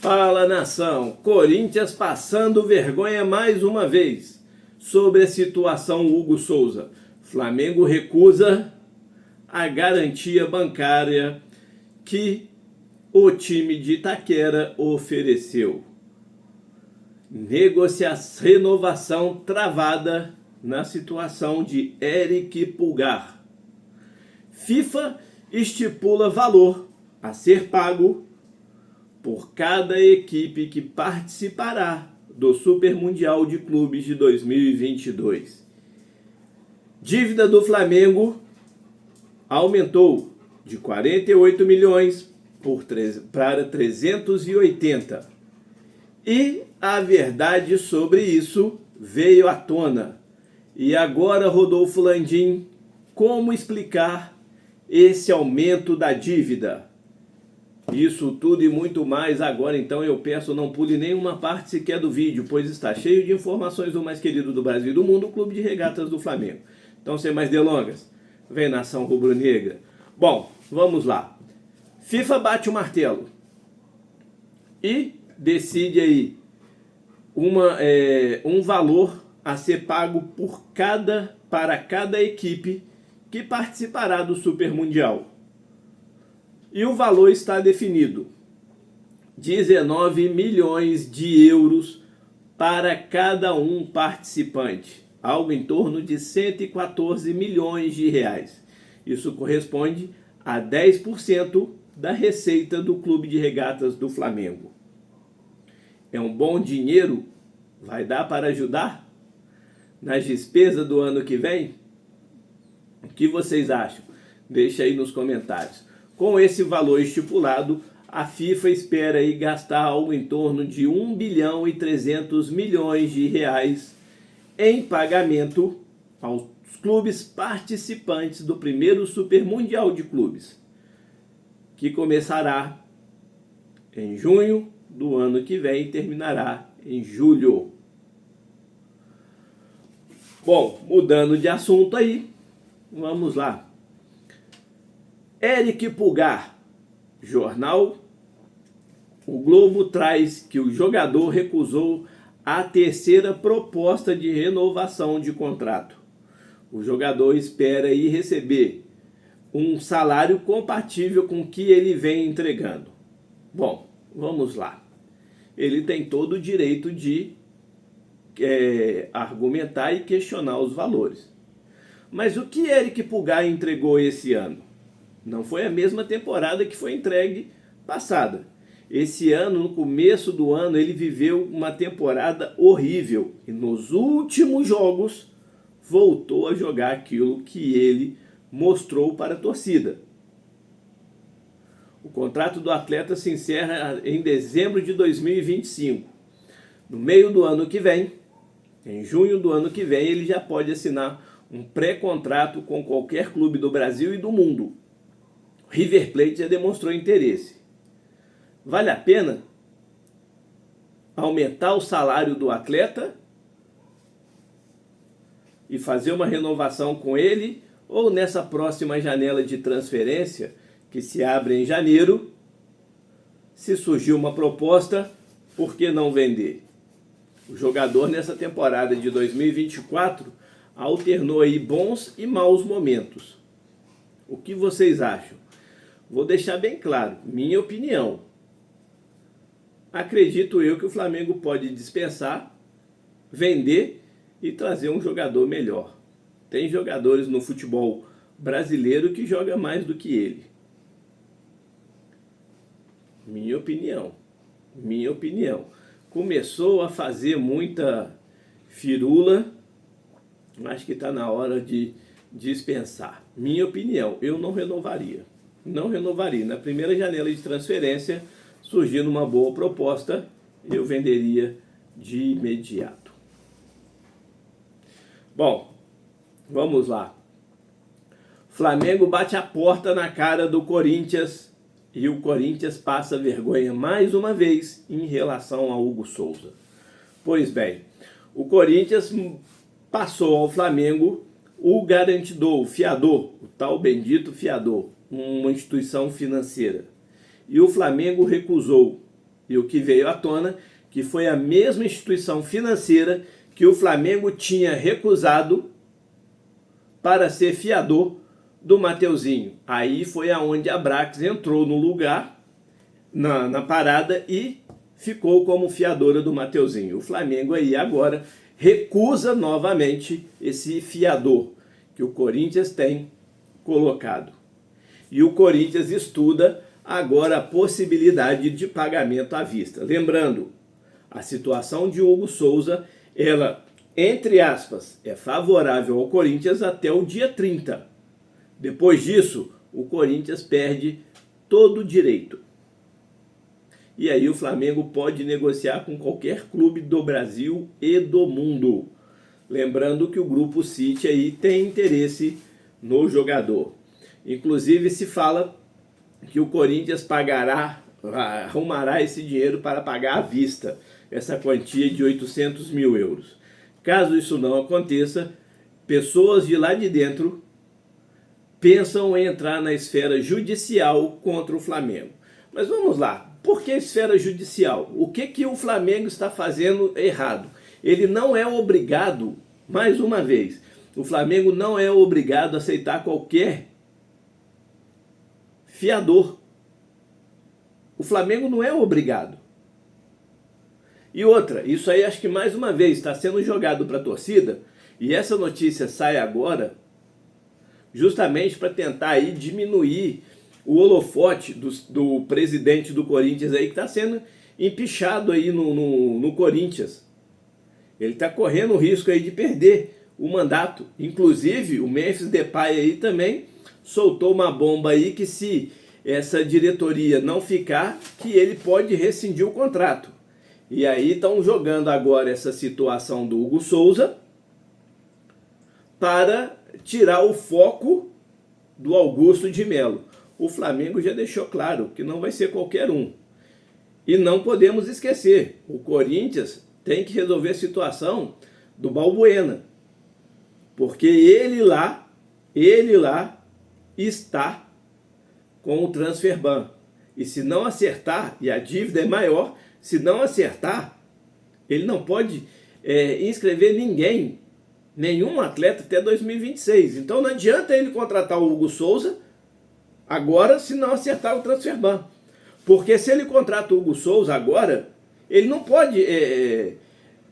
Fala, nação! Corinthians passando vergonha mais uma vez. Sobre a situação Hugo Souza, Flamengo recusa a garantia bancária que o time de Itaquera ofereceu. Renovação travada na situação de Eric Pulgar. FIFA estipula valor a ser pago por cada equipe que participará do Super Mundial de Clubes de 2022. Dívida do Flamengo aumentou de 48 milhões para 380. E a verdade sobre isso veio à tona. E agora, Rodolfo Landim, como explicar esse aumento da dívida? Isso tudo e muito mais agora, então eu peço não pule nenhuma parte sequer do vídeo, pois está cheio de informações do mais querido do Brasil e do mundo, o Clube de Regatas do Flamengo. Então, sem mais delongas, vem nação rubro-negra. Bom, vamos lá. FIFA bate o martelo e decide aí um valor a ser pago para cada equipe que participará do Super Mundial. E o valor está definido: 19 milhões de euros para cada um participante, algo em torno de 114 milhões de reais. Isso corresponde a 10% da receita do Clube de Regatas do Flamengo. É um bom dinheiro? Vai dar para ajudar nas despesas do ano que vem? O que vocês acham? Deixa aí nos comentários. Com esse valor estipulado, a FIFA espera aí gastar algo em torno de 1 bilhão e 300 milhões de reais em pagamento aos clubes participantes do primeiro Super Mundial de Clubes, que começará em junho do ano que vem e terminará em julho. Bom, mudando de assunto aí, vamos lá. Eric Pulgar, jornal O Globo traz que o jogador recusou a terceira proposta de renovação de contrato. O jogador espera aí receber um salário compatível com o que ele vem entregando. Bom, vamos lá. Ele tem todo o direito de argumentar e questionar os valores. Mas o que Eric Pulgar entregou esse ano? Não foi a mesma temporada que foi entregue passada. Esse ano, no começo do ano, ele viveu uma temporada horrível. E nos últimos jogos, voltou a jogar aquilo que ele mostrou para a torcida. O contrato do atleta se encerra em dezembro de 2025. No meio do ano que vem, em junho do ano que vem, ele já pode assinar um pré-contrato com qualquer clube do Brasil e do mundo. River Plate já demonstrou interesse. Vale a pena aumentar o salário do atleta e fazer uma renovação com ele, ou nessa próxima janela de transferência que se abre em janeiro, se surgir uma proposta, por que não vender? O jogador nessa temporada de 2024 alternou aí bons e maus momentos. O que vocês acham? Vou deixar bem claro, minha opinião. Acredito eu que o Flamengo pode dispensar, vender e trazer um jogador melhor. Tem jogadores no futebol brasileiro que jogam mais do que ele. Minha opinião. Começou a fazer muita firula, acho que está na hora de dispensar. Minha opinião, eu não renovaria. Na primeira janela de transferência, surgindo uma boa proposta, eu venderia de imediato. Bom, vamos lá. Flamengo bate a porta na cara do Corinthians e o Corinthians passa vergonha mais uma vez em relação a Hugo Souza. Pois bem, o Corinthians passou ao Flamengo o garantidor, o fiador, o tal bendito fiador, uma instituição financeira. E o Flamengo recusou E o que veio à tona, que foi a mesma instituição financeira que o Flamengo tinha recusado para ser fiador do Mateuzinho. Aí foi aonde a Brax entrou no lugar, na parada, e ficou como fiadora do Mateuzinho. O Flamengo aí agora recusa novamente esse fiador que o Corinthians tem colocado. E o Corinthians estuda agora a possibilidade de pagamento à vista. Lembrando, a situação de Hugo Souza, ela, entre aspas, é favorável ao Corinthians até o dia 30. Depois disso, o Corinthians perde todo o direito. E aí o Flamengo pode negociar com qualquer clube do Brasil e do mundo. Lembrando que o Grupo City aí tem interesse no jogador. Inclusive se fala que o Corinthians arrumará esse dinheiro para pagar à vista, essa quantia de 800 mil euros. Caso isso não aconteça, pessoas de lá de dentro pensam em entrar na esfera judicial contra o Flamengo. Mas vamos lá, por que esfera judicial? O que o Flamengo está fazendo errado? Ele não é obrigado, mais uma vez, o Flamengo não é obrigado a aceitar qualquer fiador. O Flamengo não é obrigado. E outra, isso aí acho que mais uma vez está sendo jogado para a torcida, e essa notícia sai agora justamente para tentar aí diminuir o holofote do presidente do Corinthians aí, que está sendo empichado aí no Corinthians. Ele está correndo o risco aí de perder o mandato. Inclusive o Memphis Depay aí também soltou uma bomba aí que se essa diretoria não ficar, que ele pode rescindir o contrato. E aí estão jogando agora essa situação do Hugo Souza para tirar o foco do Augusto de Melo. O Flamengo já deixou claro que não vai ser qualquer um. E não podemos esquecer, o Corinthians tem que resolver a situação do Balbuena. Porque ele lá está com o transfer ban. E se não acertar, e a dívida é maior, se não acertar, ele não pode inscrever nenhum atleta até 2026. Então não adianta ele contratar o Hugo Souza agora se não acertar o transfer ban. Porque se ele contrata o Hugo Souza agora, ele não pode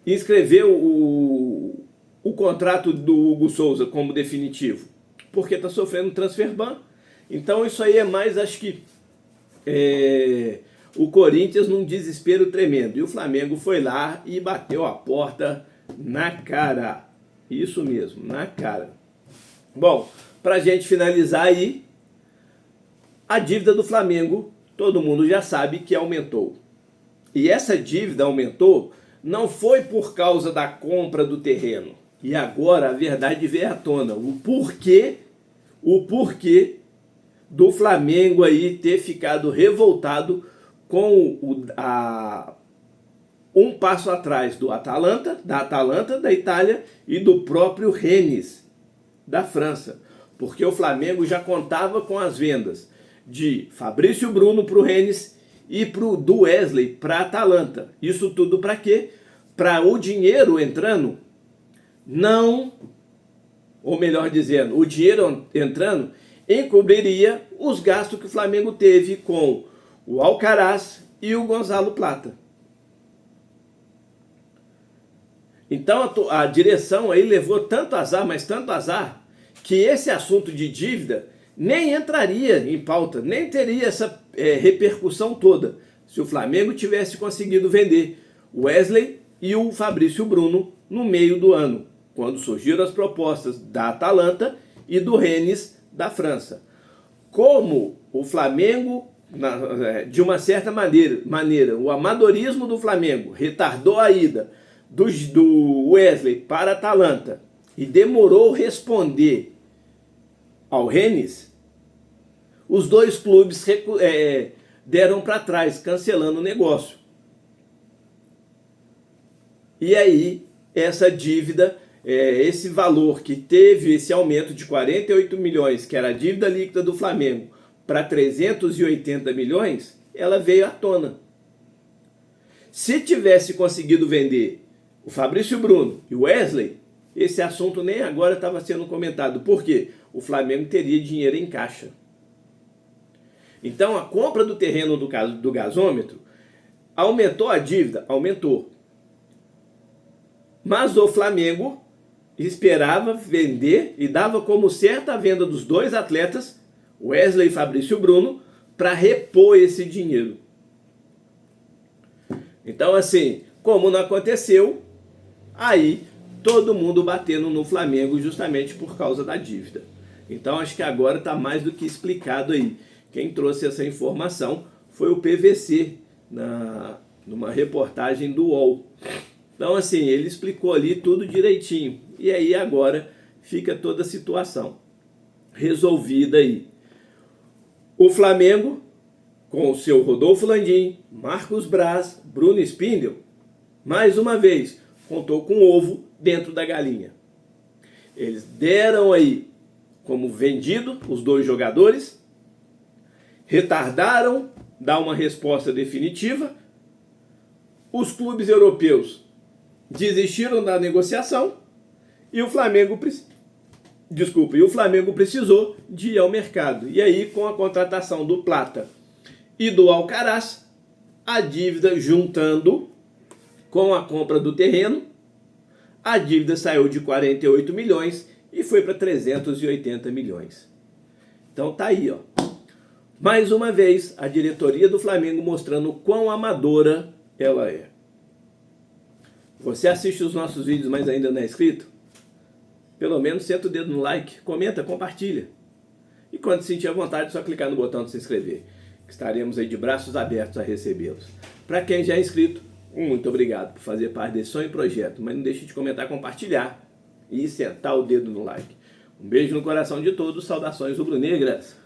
inscrever o contrato do Hugo Souza como definitivo, porque está sofrendo transfer ban. Então isso aí é mais, acho que, o Corinthians num desespero tremendo. E o Flamengo foi lá e bateu a porta na cara. Isso mesmo, na cara. Bom, pra gente finalizar aí, a dívida do Flamengo, todo mundo já sabe que aumentou. E essa dívida aumentou não foi por causa da compra do terreno. E agora a verdade veio à tona. O porquê do Flamengo aí ter ficado revoltado com um passo atrás da Atalanta da Itália e do próprio Rennes da França. Porque o Flamengo já contava com as vendas de Fabrício Bruno para o Rennes e do Wesley para a Atalanta. Isso tudo para quê? Para o dinheiro entrando, ou melhor dizendo, o dinheiro entrando encobriria os gastos que o Flamengo teve com o Alcaraz e o Gonzalo Plata. Então a direção aí levou tanto azar, mas tanto azar, que esse assunto de dívida nem entraria em pauta, nem teria essa repercussão toda, se o Flamengo tivesse conseguido vender o Wesley e o Fabrício Bruno no meio do ano, quando surgiram as propostas da Atalanta e do Rennes da França. Como o Flamengo, de uma certa maneira, o amadorismo do Flamengo retardou a ida do Wesley para a Atalanta e demorou responder ao Rennes, os dois clubes deram para trás, cancelando o negócio. E aí, essa dívida, esse valor que teve esse aumento de 48 milhões, que era a dívida líquida do Flamengo, para 380 milhões, ela veio à tona. Se tivesse conseguido vender o Fabrício Bruno e o Wesley, esse assunto nem agora estava sendo comentado. Por quê? O Flamengo teria dinheiro em caixa. Então a compra do terreno do gasômetro aumentou a dívida? Aumentou. Mas o Flamengo esperava vender e dava como certa a venda dos dois atletas, Wesley e Fabrício Bruno, para repor esse dinheiro. Então assim, como não aconteceu, aí todo mundo batendo no Flamengo justamente por causa da dívida. Então acho que agora está mais do que explicado aí. Quem trouxe essa informação foi o PVC, numa reportagem do UOL. Então assim, ele explicou ali tudo direitinho. E aí agora fica toda a situação resolvida aí. O Flamengo, com o seu Rodolfo Landim, Marcos Braz, Bruno Spindel, mais uma vez, contou com ovo dentro da galinha. Eles deram aí como vendido os dois jogadores, retardaram dar uma resposta definitiva, os clubes europeus desistiram da negociação e o Flamengo precisou de ir ao mercado. E aí, com a contratação do Plata e do Alcaraz, a dívida juntando com a compra do terreno, a dívida saiu de 48 milhões e foi para 380 milhões. Então tá aí, ó. Mais uma vez, a diretoria do Flamengo mostrando o quão amadora ela é. Você assiste os nossos vídeos, mas ainda não é inscrito? Pelo menos senta o dedo no like, comenta, compartilha. E quando sentir a vontade, é só clicar no botão de se inscrever. Que estaremos aí de braços abertos a recebê-los. Para quem já é inscrito, muito obrigado por fazer parte desse sonho e projeto. Mas não deixe de comentar, compartilhar e sentar o dedo no like. Um beijo no coração de todos, saudações rubro-negras.